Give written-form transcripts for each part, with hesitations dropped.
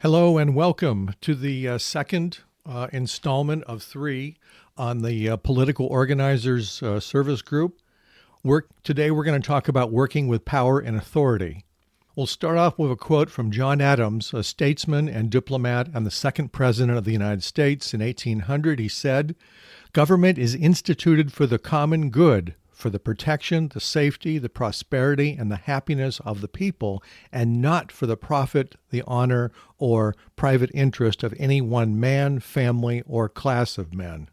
Hello and welcome to the second installment of three on the Political Organizers Service Group. Today we're going to talk about working with power and authority. We'll start off with a quote from John Adams, a statesman and diplomat and the second president of the United States. In 1800, he said, "Government is instituted for the common good, for the protection, the safety, the prosperity, and the happiness of the people, and not for the profit, the honor, or private interest of any one man, family, or class of men."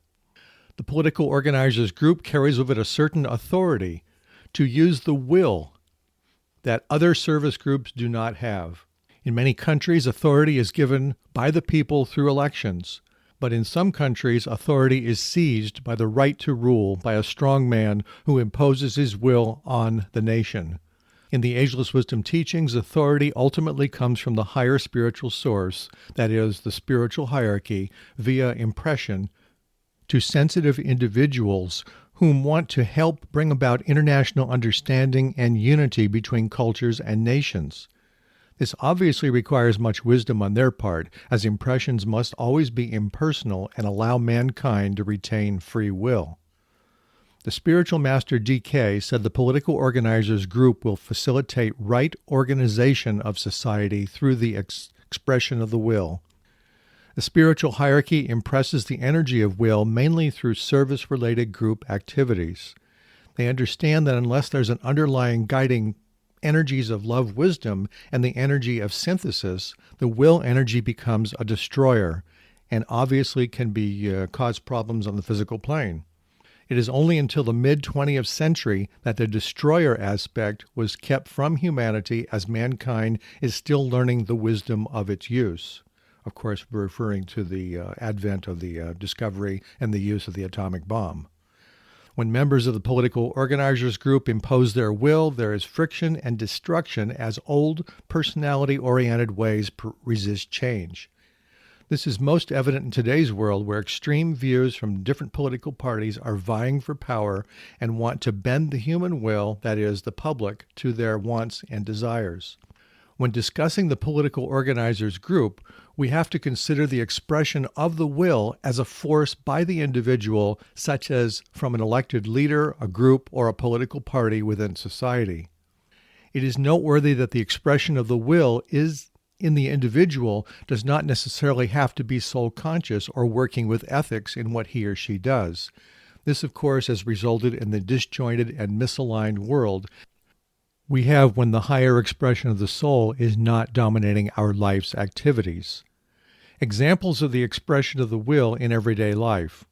The Political Organizers Group carries with it a certain authority to use the will that other service groups do not have. In many countries, authority is given by the people through elections. But in some countries, authority is seized by the right to rule by a strong man who imposes his will on the nation. In the Ageless Wisdom teachings, authority ultimately comes from the higher spiritual source, that is, the spiritual hierarchy, via impression to sensitive individuals whom want to help bring about international understanding and unity between cultures and nations. This obviously requires much wisdom on their part, as impressions must always be impersonal and allow mankind to retain free will. The spiritual master D.K. said the Political Organizers Group will facilitate right organization of society through the expression of the will. The spiritual hierarchy impresses the energy of will mainly through service-related group activities. They understand that unless there's an underlying guiding energies of love, wisdom, and the energy of synthesis, the will energy becomes a destroyer and obviously can cause problems on the physical plane. It is only until the mid-20th century that the destroyer aspect was kept from humanity, as mankind is still learning the wisdom of its use. Of course, we're referring to the advent of the discovery and the use of the atomic bomb. When members of the Political Organizers Group impose their will, there is friction and destruction as old, personality-oriented ways resist change. This is most evident in today's world, where extreme views from different political parties are vying for power and want to bend the human will, that is, the public, to their wants and desires. When discussing the Political Organizers Group, we have to consider the expression of the will as a force by the individual, such as from an elected leader, a group, or a political party within society. It is noteworthy that the expression of the will is in the individual does not necessarily have to be soul-conscious or working with ethics in what he or she does. This, of course, has resulted in the disjointed and misaligned world we have when the higher expression of the soul is not dominating our life's activities. Examples of the expression of the will in everyday life.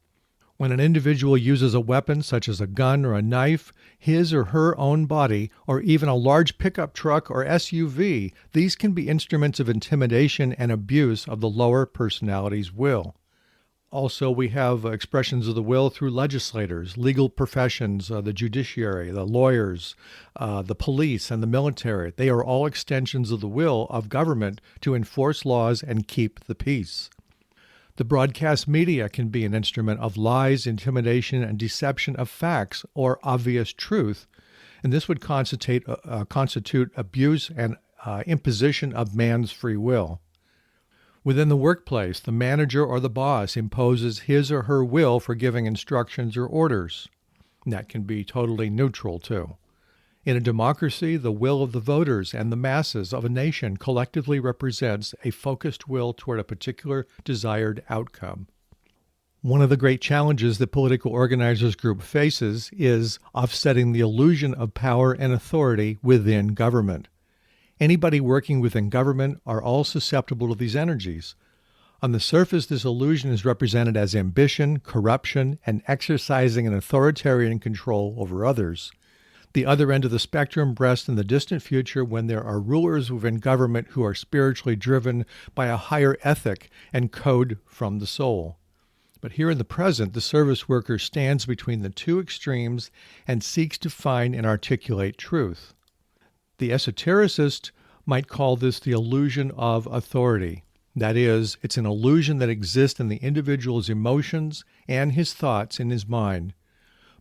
When an individual uses a weapon such as a gun or a knife, his or her own body, or even a large pickup truck or SUV, these can be instruments of intimidation and abuse of the lower personality's will. Also, we have expressions of the will through legislators, legal professions, the judiciary, the lawyers, the police, and the military. They are all extensions of the will of government to enforce laws and keep the peace. The broadcast media can be an instrument of lies, intimidation, and deception of facts or obvious truth, and this would constitute abuse and imposition of man's free will. Within the workplace, the manager or the boss imposes his or her will for giving instructions or orders. And that can be totally neutral, too. In a democracy, the will of the voters and the masses of a nation collectively represents a focused will toward a particular desired outcome. One of the great challenges the Political Organizers Group faces is offsetting the illusion of power and authority within government. Anybody working within government are all susceptible to these energies. On the surface, this illusion is represented as ambition, corruption, and exercising an authoritarian control over others. The other end of the spectrum rests in the distant future, when there are rulers within government who are spiritually driven by a higher ethic and code from the soul. But here in the present, the service worker stands between the two extremes and seeks to find and articulate truth. The esotericist might call this the illusion of authority. That is, it's an illusion that exists in the individual's emotions and his thoughts in his mind.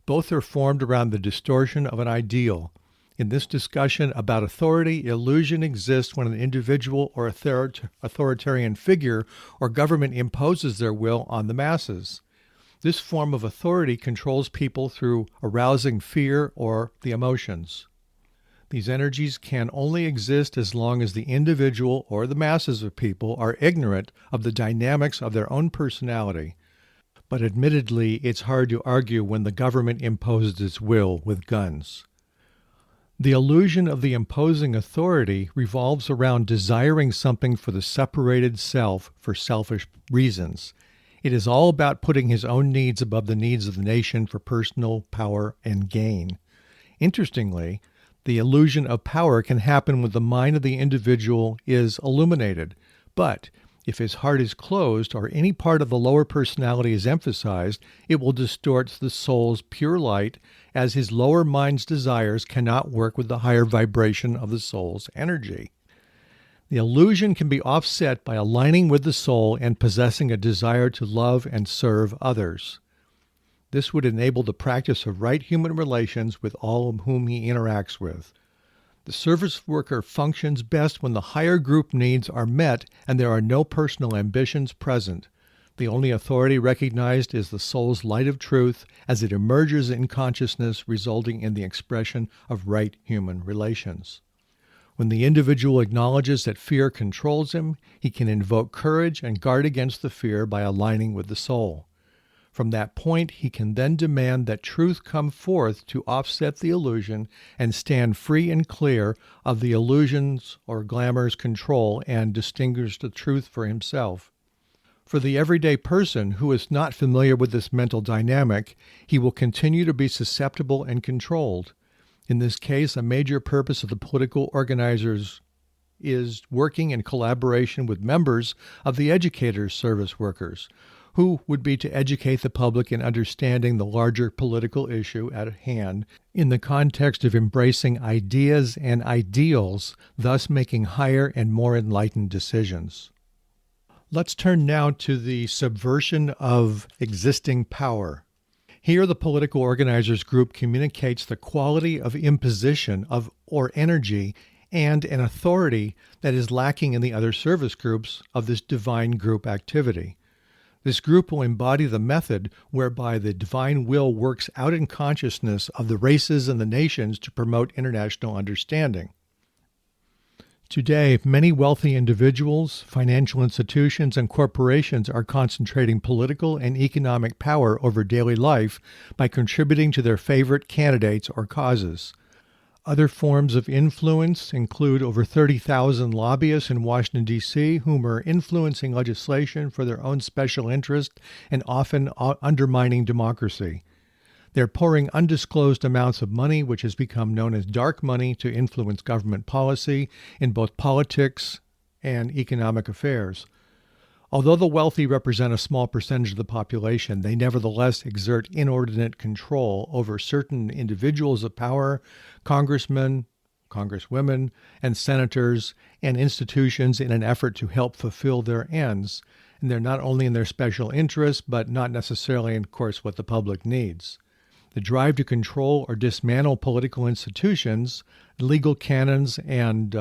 Both are formed around the distortion of an ideal. In this discussion about authority, illusion exists when an individual or authoritarian figure or government imposes their will on the masses. This form of authority controls people through arousing fear or the emotions. These energies can only exist as long as the individual or the masses of people are ignorant of the dynamics of their own personality. But admittedly, it's hard to argue when the government imposes its will with guns. The illusion of the imposing authority revolves around desiring something for the separated self for selfish reasons. It is all about putting his own needs above the needs of the nation for personal power and gain. Interestingly, the illusion of power can happen when the mind of the individual is illuminated, but if his heart is closed or any part of the lower personality is emphasized, it will distort the soul's pure light, as his lower mind's desires cannot work with the higher vibration of the soul's energy. The illusion can be offset by aligning with the soul and possessing a desire to love and serve others. This would enable the practice of right human relations with all whom he interacts with. The service worker functions best when the higher group needs are met and there are no personal ambitions present. The only authority recognized is the soul's light of truth as it emerges in consciousness, resulting in the expression of right human relations. When the individual acknowledges that fear controls him, he can invoke courage and guard against the fear by aligning with the soul. From that point, he can then demand that truth come forth to offset the illusion and stand free and clear of the illusion's or glamour's control and distinguish the truth for himself. For the everyday person who is not familiar with this mental dynamic, he will continue to be susceptible and controlled. In this case, a major purpose of the political organizers is working in collaboration with members of the educators' service workers, who would be to educate the public in understanding the larger political issue at hand in the context of embracing ideas and ideals, thus making higher and more enlightened decisions. Let's turn now to the subversion of existing power. Here, the political organizers group communicates the quality of imposition of or energy and an authority that is lacking in the other service groups of this divine group activity. This group will embody the method whereby the divine will works out in consciousness of the races and the nations to promote international understanding. Today, many wealthy individuals, financial institutions, and corporations are concentrating political and economic power over daily life by contributing to their favorite candidates or causes. Other forms of influence include over 30,000 lobbyists in Washington, D.C., whom are influencing legislation for their own special interest and often undermining democracy. They're pouring undisclosed amounts of money, which has become known as dark money, to influence government policy in both politics and economic affairs. Although the wealthy represent a small percentage of the population, they nevertheless exert inordinate control over certain individuals of power, congressmen, congresswomen, and senators, and institutions in an effort to help fulfill their ends. And they're not only in their special interests, but not necessarily, of course, what the public needs. The drive to control or dismantle political institutions, legal canons, and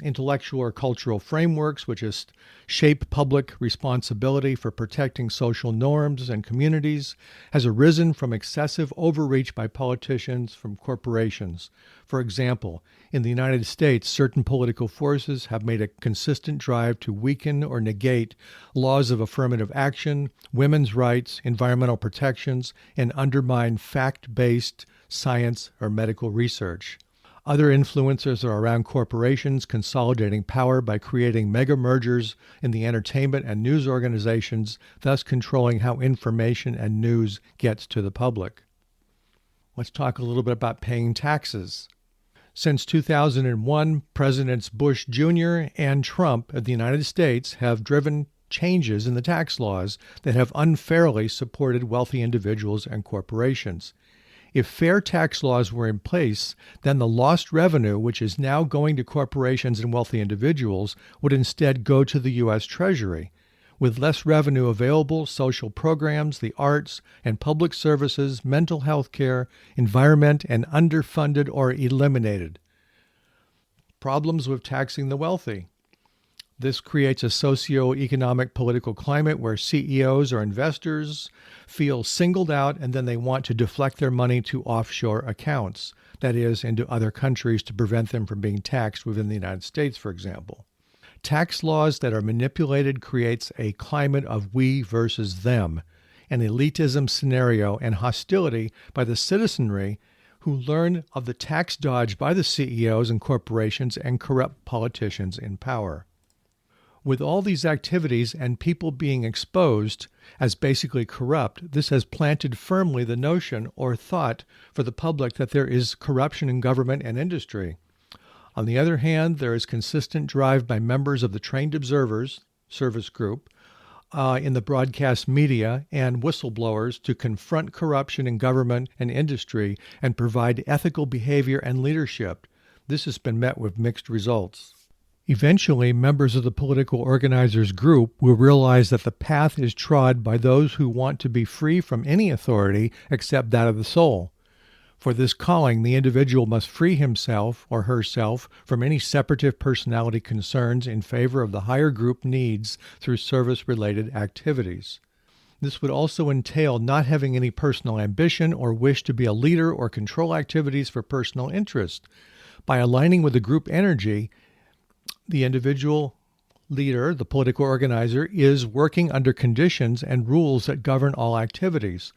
intellectual or cultural frameworks which shape public responsibility for protecting social norms and communities has arisen from excessive overreach by politicians from corporations. For example, in the United States, certain political forces have made a consistent drive to weaken or negate laws of affirmative action, women's rights, environmental protections, and undermine fact-based science or medical research. Other influencers are around corporations consolidating power by creating mega mergers in the entertainment and news organizations, thus controlling how information and news gets to the public. Let's talk a little bit about paying taxes. Since 2001, Presidents Bush Jr. and Trump of the United States have driven changes in the tax laws that have unfairly supported wealthy individuals and corporations. If fair tax laws were in place, then the lost revenue, which is now going to corporations and wealthy individuals, would instead go to the U.S. Treasury. With less revenue available, social programs, the arts, and public services, mental health care, environment, and underfunded or eliminated. Problems with taxing the wealthy. This creates a socio-economic political climate where CEOs or investors feel singled out and then they want to deflect their money to offshore accounts, that is, into other countries to prevent them from being taxed within the United States, for example. Tax laws that are manipulated creates a climate of we versus them, an elitism scenario and hostility by the citizenry who learn of the tax dodge by the CEOs and corporations and corrupt politicians in power. With all these activities and people being exposed as basically corrupt, this has planted firmly the notion or thought for the public that there is corruption in government and industry. On the other hand, there is consistent drive by members of the trained observers service group in the broadcast media and whistleblowers to confront corruption in government and industry and provide ethical behavior and leadership. This has been met with mixed results. Eventually, members of the political organizers group will realize that the path is trod by those who want to be free from any authority except that of the soul. For this calling, the individual must free himself or herself from any separative personality concerns in favor of the higher group needs through service-related activities. This would also entail not having any personal ambition or wish to be a leader or control activities for personal interest. By aligning with the group energy, the individual leader, the political organizer, is working under conditions and rules that govern all activities.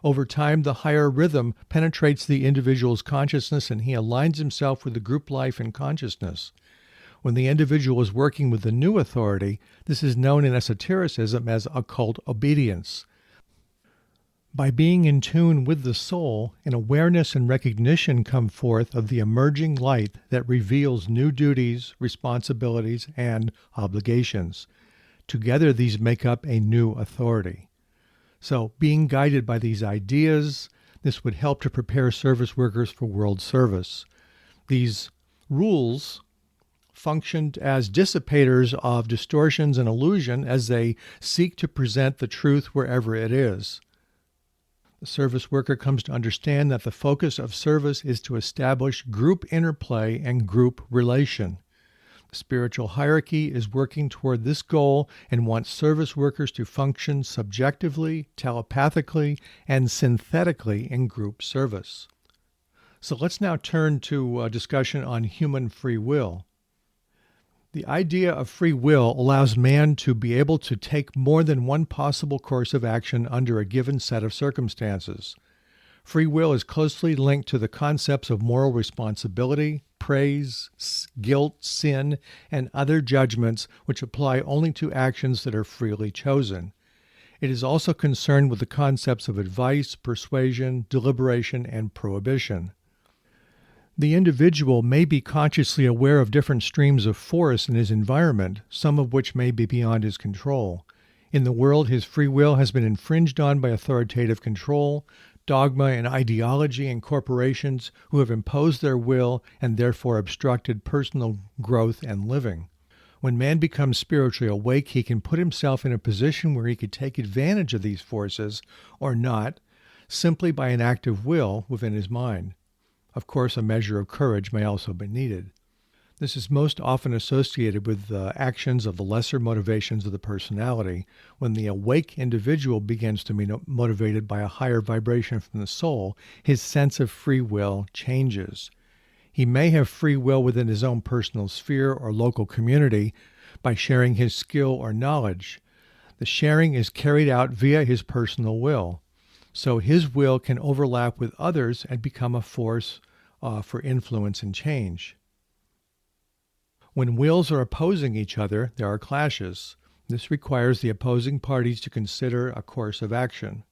Over time, the higher rhythm penetrates the individual's consciousness and he aligns himself with the group life and consciousness. When the individual is working with the new authority, this is known in esotericism as occult obedience. By being in tune with the soul, an awareness and recognition come forth of the emerging light that reveals new duties, responsibilities, and obligations. Together, these make up a new authority. So, being guided by these ideas, this would help to prepare service workers for world service. These rules functioned as dissipators of distortions and illusion as they seek to present the truth wherever it is. The service worker comes to understand that the focus of service is to establish group interplay and group relation. The spiritual hierarchy is working toward this goal and wants service workers to function subjectively, telepathically, and synthetically in group service. So let's now turn to a discussion on human free will. The idea of free will allows man to be able to take more than one possible course of action under a given set of circumstances. Free will is closely linked to the concepts of moral responsibility, praise, guilt, sin, and other judgments which apply only to actions that are freely chosen. It is also concerned with the concepts of advice, persuasion, deliberation, and prohibition. The individual may be consciously aware of different streams of force in his environment, some of which may be beyond his control. In the world, his free will has been infringed on by authoritative control, dogma, and ideology and corporations who have imposed their will and therefore obstructed personal growth and living. When man becomes spiritually awake, he can put himself in a position where he could take advantage of these forces or not, simply by an act of will within his mind. Of course, a measure of courage may also be needed. This is most often associated with the actions of the lesser motivations of the personality. When the awake individual begins to be motivated by a higher vibration from the soul, his sense of free will changes. He may have free will within his own personal sphere or local community by sharing his skill or knowledge. The sharing is carried out via his personal will. So his will can overlap with others and become a force for influence and change. When wills are opposing each other, there are clashes. This requires the opposing parties to consider a course of action.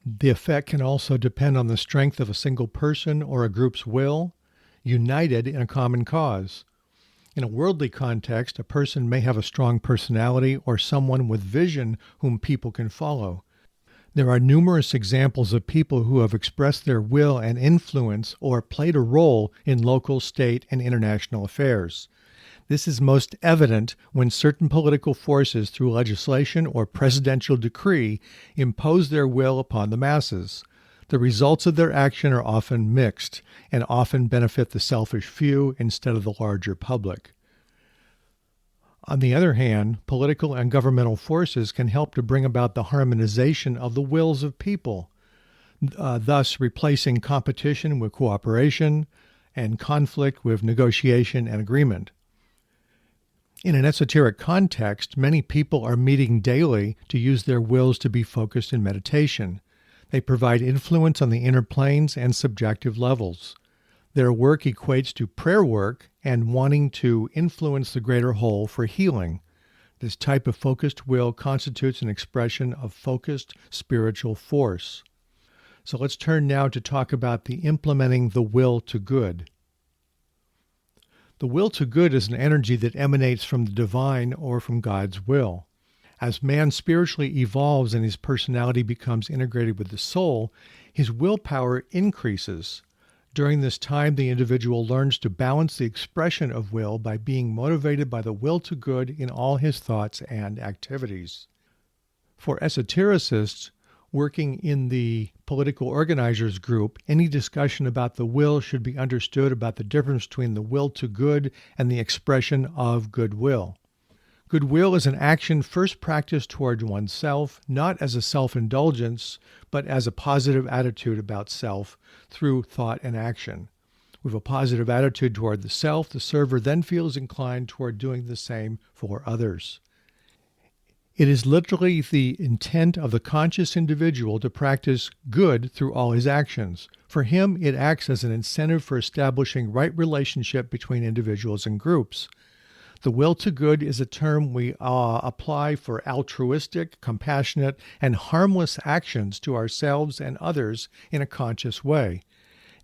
The effect can also depend on the strength of a single person or a group's will, united in a common cause. In a worldly context, a person may have a strong personality or someone with vision whom people can follow. There are numerous examples of people who have expressed their will and influence or played a role in local, state, and international affairs. This is most evident when certain political forces, through legislation or presidential decree, impose their will upon the masses. The results of their action are often mixed and often benefit the selfish few instead of the larger public. On the other hand, political and governmental forces can help to bring about the harmonization of the wills of people, thus replacing competition with cooperation and conflict with negotiation and agreement. In an esoteric context, many people are meeting daily to use their wills to be focused in meditation. They provide influence on the inner planes and subjective levels. Their work equates to prayer work and wanting to influence the greater whole for healing. This type of focused will constitutes an expression of focused spiritual force. So let's turn now to talk about the implementing the will to good. The will to good is an energy that emanates from the divine or from God's will. As man spiritually evolves and his personality becomes integrated with the soul, his willpower increases. During this time, the individual learns to balance the expression of will by being motivated by the will to good in all his thoughts and activities. For esotericists working in the political organizers group, any discussion about the will should be understood about the difference between the will to good and the expression of goodwill. Goodwill is an action first practiced toward oneself, not as a self-indulgence, but as a positive attitude about self through thought and action. With a positive attitude toward the self, the server then feels inclined toward doing the same for others. It is literally the intent of the conscious individual to practice good through all his actions. For him, it acts as an incentive for establishing right relationship between individuals and groups. The will to good is a term we apply for altruistic, compassionate, and harmless actions to ourselves and others in a conscious way.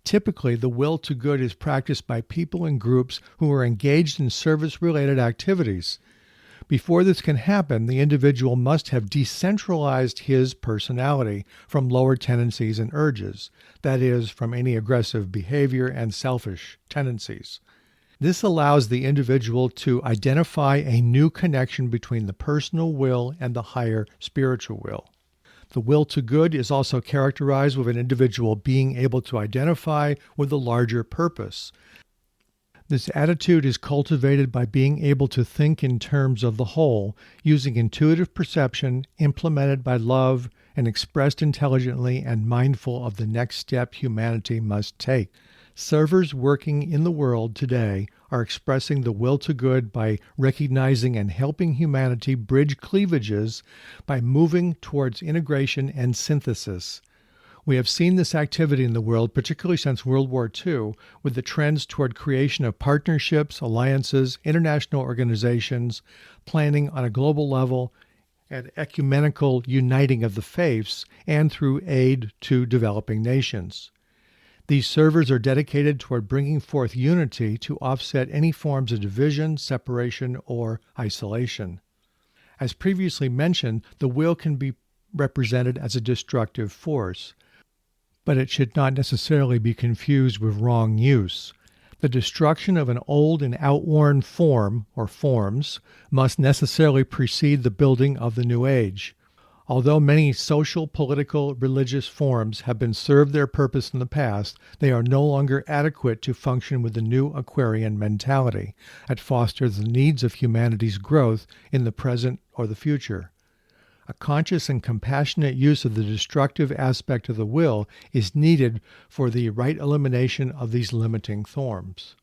Typically, the will to good is practiced by people and groups who are engaged in service-related activities. Before this can happen, the individual must have decentralized his personality from lower tendencies and urges, that is, from any aggressive behavior and selfish tendencies. This allows the individual to identify a new connection between the personal will and the higher spiritual will. The will to good is also characterized with an individual being able to identify with the larger purpose. This attitude is cultivated by being able to think in terms of the whole, using intuitive perception implemented by love and expressed intelligently and mindful of the next step humanity must take. Servers working in the world today are expressing the will to good by recognizing and helping humanity bridge cleavages by moving towards integration and synthesis. We have seen this activity in the world, particularly since World War II, with the trends toward creation of partnerships, alliances, international organizations, planning on a global level, and ecumenical uniting of the faiths, and through aid to developing nations. These servers are dedicated toward bringing forth unity to offset any forms of division, separation, or isolation. As previously mentioned, the will can be represented as a destructive force, but it should not necessarily be confused with wrong use. The destruction of an old and outworn form or forms must necessarily precede the building of the new age. Although many social, political, religious forms have been served their purpose in the past, they are no longer adequate to function with the new Aquarian mentality that fosters the needs of humanity's growth in the present or the future. A conscious and compassionate use of the destructive aspect of the will is needed for the right elimination of these limiting forms.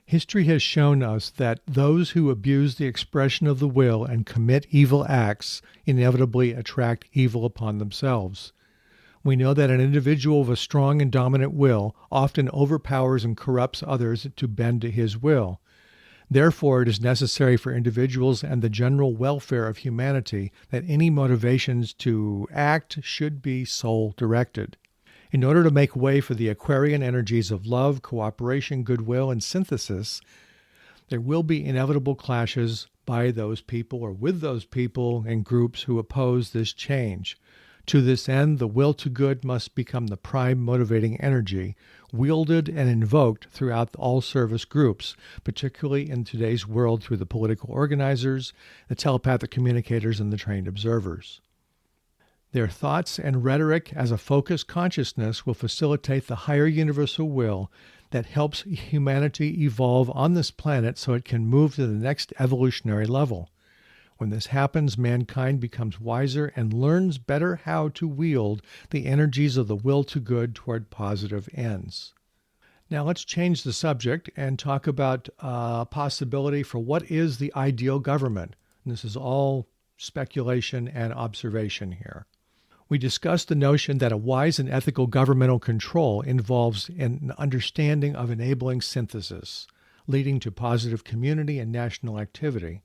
History has shown us that those who abuse the expression of the will and commit evil acts inevitably attract evil upon themselves. We know that an individual with a strong and dominant will often overpowers and corrupts others to bend to his will. Therefore, it is necessary for individuals and the general welfare of humanity that any motivations to act should be soul-directed. In order to make way for the Aquarian energies of love, cooperation, goodwill, and synthesis, there will be inevitable clashes by those people or with those people and groups who oppose this change. To this end, the will to good must become the prime motivating energy, wielded and invoked throughout all service groups, particularly in today's world through the political organizers, the telepathic communicators, and the trained observers. Their thoughts and rhetoric as a focused consciousness will facilitate the higher universal will that helps humanity evolve on this planet so it can move to the next evolutionary level. When this happens, mankind becomes wiser and learns better how to wield the energies of the will to good toward positive ends. Now let's change the subject and talk about a possibility for what is the ideal government. And this is all speculation and observation here. We discussed the notion that a wise and ethical governmental control involves an understanding of enabling synthesis, leading to positive community and national activity.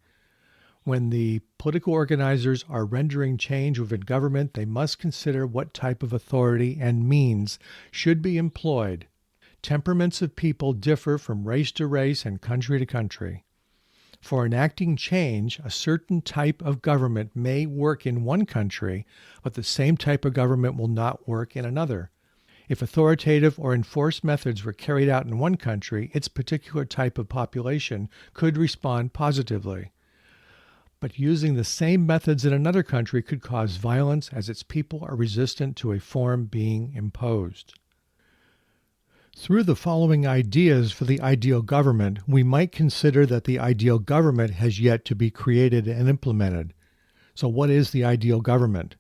When the political organizers are rendering change within government, they must consider what type of authority and means should be employed. Temperaments of people differ from race to race and country to country. For enacting change, a certain type of government may work in one country, but the same type of government will not work in another. If authoritative or enforced methods were carried out in one country, its particular type of population could respond positively. But using the same methods in another country could cause violence as its people are resistant to a form being imposed. Through the following ideas for the ideal government, we might consider that the ideal government has yet to be created and implemented. So what is the ideal government?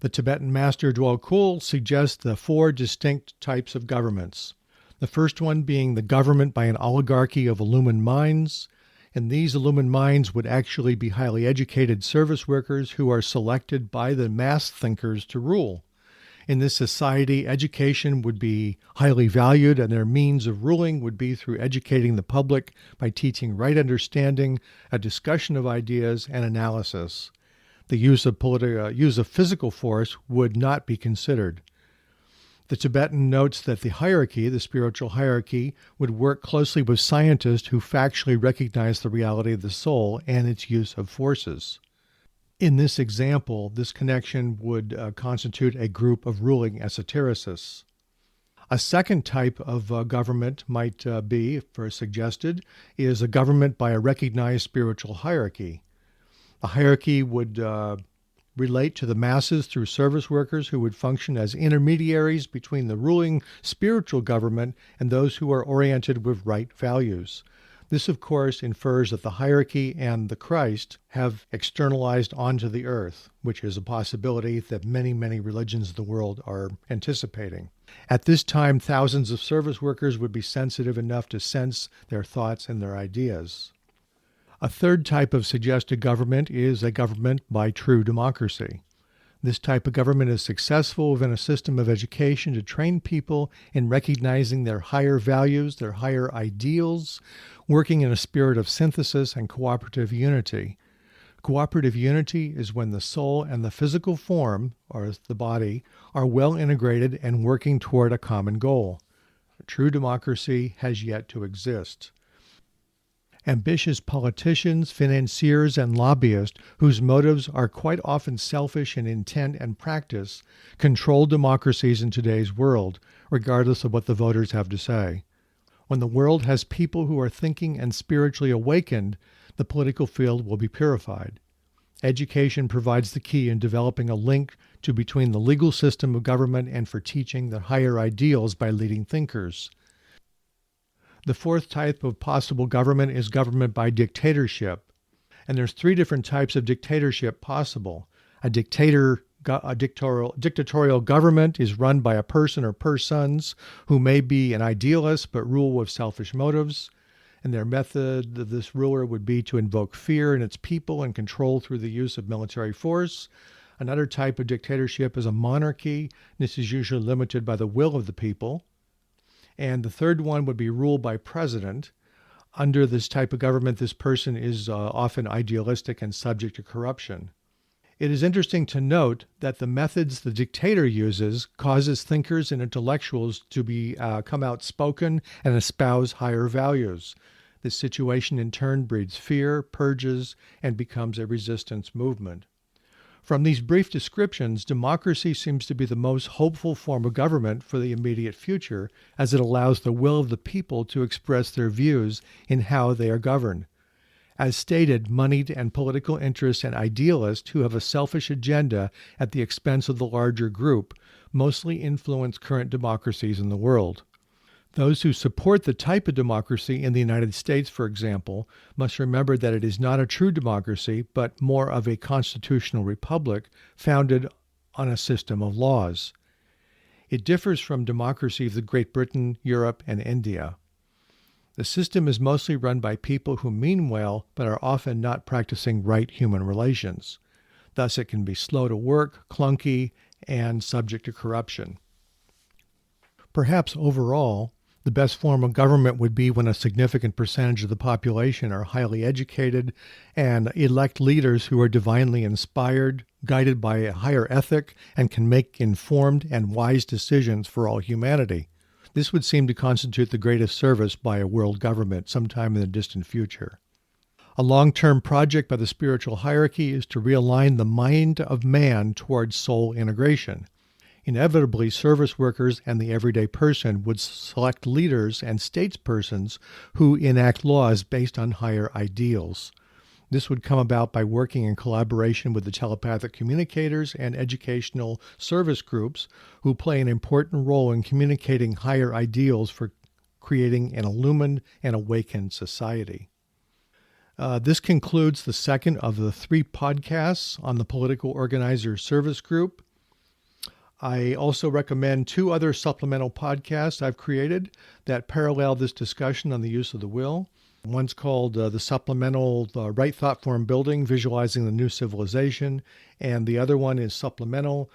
The Tibetan master Goodwill suggests the four distinct types of governments. The first one being the government by an oligarchy of illumined minds, and these illumined minds would actually be highly educated service workers who are selected by the mass thinkers to rule. In this society, education would be highly valued, and their means of ruling would be through educating the public by teaching right understanding, a discussion of ideas, and analysis. The use of physical force would not be considered. The Tibetan notes that the hierarchy, the spiritual hierarchy, would work closely with scientists who factually recognize the reality of the soul and its use of forces. In this example, this connection would constitute a group of ruling esotericists. A second type of government might be, for suggested, is a government by a recognized spiritual hierarchy. The hierarchy would relate to the masses through service workers who would function as intermediaries between the ruling spiritual government and those who are oriented with right values. This, of course, infers that the hierarchy and the Christ have externalized onto the earth, which is a possibility that many, many religions of the world are anticipating. At this time, thousands of service workers would be sensitive enough to sense their thoughts and their ideas. A third type of suggested government is a government by true democracy. This type of government is successful within a system of education to train people in recognizing their higher values, their higher ideals, working in a spirit of synthesis and cooperative unity. Cooperative unity is when the soul and the physical form, or the body, are well integrated and working toward a common goal. True democracy has yet to exist. Ambitious politicians, financiers, and lobbyists, whose motives are quite often selfish in intent and practice, control democracies in today's world, regardless of what the voters have to say. When the world has people who are thinking and spiritually awakened, the political field will be purified. Education provides the key in developing a link between the legal system of government and for teaching the higher ideals by leading thinkers. The fourth type of possible government is government by dictatorship. And there's three different types of dictatorship possible. A dictatorial government is run by a person or persons who may be an idealist but rule with selfish motives. And their method of this ruler would be to invoke fear in its people and control through the use of military force. Another type of dictatorship is a monarchy. This is usually limited by the will of the people. And the third one would be ruled by president. Under this type of government, this person is often idealistic and subject to corruption. It is interesting to note that the methods the dictator uses causes thinkers and intellectuals to come outspoken and espouse higher values. This situation in turn breeds fear, purges, and becomes a resistance movement. From these brief descriptions, democracy seems to be the most hopeful form of government for the immediate future, as it allows the will of the people to express their views in how they are governed. As stated, moneyed and political interests and idealists who have a selfish agenda at the expense of the larger group mostly influence current democracies in the world. Those who support the type of democracy in the United States, for example, must remember that it is not a true democracy, but more of a constitutional republic founded on a system of laws. It differs from democracies of Great Britain, Europe, and India. The system is mostly run by people who mean well, but are often not practicing right human relations. Thus, it can be slow to work, clunky, and subject to corruption. Perhaps overall, the best form of government would be when a significant percentage of the population are highly educated and elect leaders who are divinely inspired, guided by a higher ethic, and can make informed and wise decisions for all humanity. This would seem to constitute the greatest service by a world government sometime in the distant future. A long-term project by the spiritual hierarchy is to realign the mind of man towards soul integration. Inevitably, service workers and the everyday person would select leaders and statespersons who enact laws based on higher ideals. This would come about by working in collaboration with the telepathic communicators and educational service groups who play an important role in communicating higher ideals for creating an illumined and awakened society. This concludes the second of the 3 podcasts on the Political Organizer Service Group. I also recommend 2 other supplemental podcasts I've created that parallel this discussion on the use of the will. One's called the Supplemental Right Thought Form Building, Visualizing the New Civilization, and the other one is Supplemental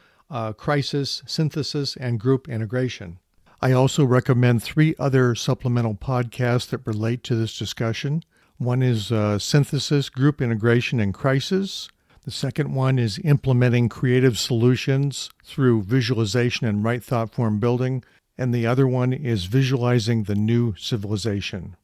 Crisis, Synthesis, and Group Integration. I also recommend 3 other supplemental podcasts that relate to this discussion. One is Synthesis, Group Integration, and Crisis. The second one is Implementing Creative Solutions through Visualization and Right Thought Form Building. And the other one is Visualizing the New Civilization.